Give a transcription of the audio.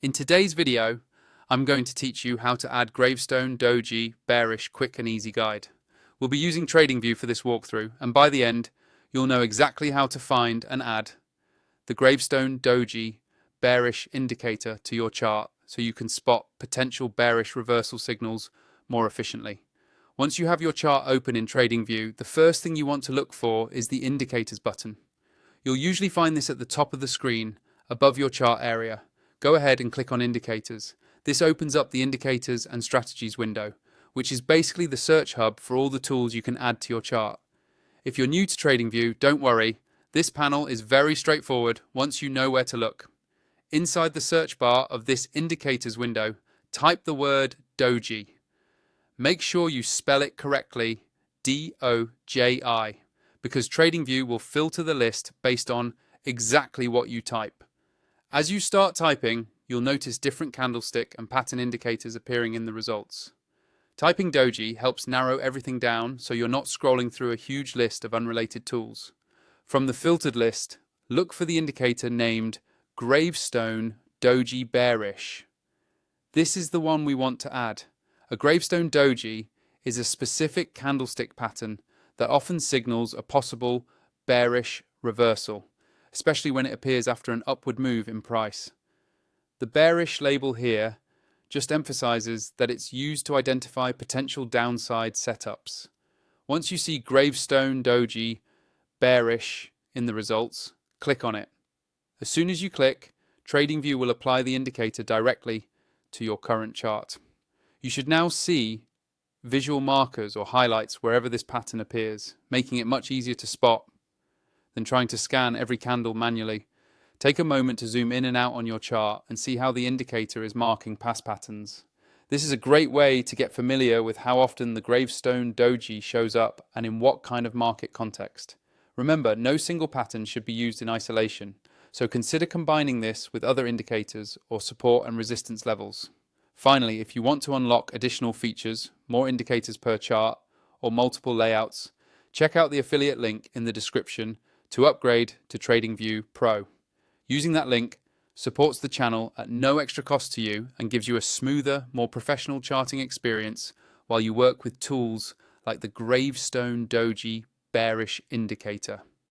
In today's video, I'm going to teach you how to add Gravestone Doji Bearish quick and easy guide. We'll be using Tradingview for this walkthrough, and by the end, you'll know exactly how to find and add the Gravestone Doji Bearish indicator to your chart so you can spot potential bearish reversal signals more efficiently. Once you have your chart open in Tradingview, the first thing you want to look for is the indicators button. You'll usually find this at the top of the screen, above your chart area. Go ahead and click on Indicators. This opens up the Indicators and Strategies window, which is basically the search hub for all the tools you can add to your chart. If you're new to TradingView, don't worry. This panel is very straightforward once you know where to look. Inside the search bar of this Indicators window, type the word Doji. Make sure you spell it correctly, D-O-J-I, because TradingView will filter the list based on exactly what you type. As you start typing, you'll notice different candlestick and pattern indicators appearing in the results. Typing Doji helps narrow everything down so you're not scrolling through a huge list of unrelated tools. From the filtered list, look for the indicator named Gravestone Doji Bearish. This is the one we want to add. A Gravestone Doji is a specific candlestick pattern that often signals a possible bearish reversal, especially when it appears after an upward move in price. The bearish label here just emphasizes that it's used to identify potential downside setups. Once you see Gravestone Doji Bearish in the results, click on it. As soon as you click, TradingView will apply the indicator directly to your current chart. You should now see visual markers or highlights wherever this pattern appears, making it much easier to spot than trying to scan every candle manually. Take a moment to zoom in and out on your chart and see how the indicator is marking past patterns. This is a great way to get familiar with how often the Gravestone Doji shows up and in what kind of market context. Remember, no single pattern should be used in isolation, so consider combining this with other indicators or support and resistance levels. Finally, if you want to unlock additional features, more indicators per chart, or multiple layouts, check out the affiliate link in the description to upgrade to TradingView Pro. Using that link supports the channel at no extra cost to you and gives you a smoother, more professional charting experience while you work with tools like the Gravestone Doji Bearish indicator.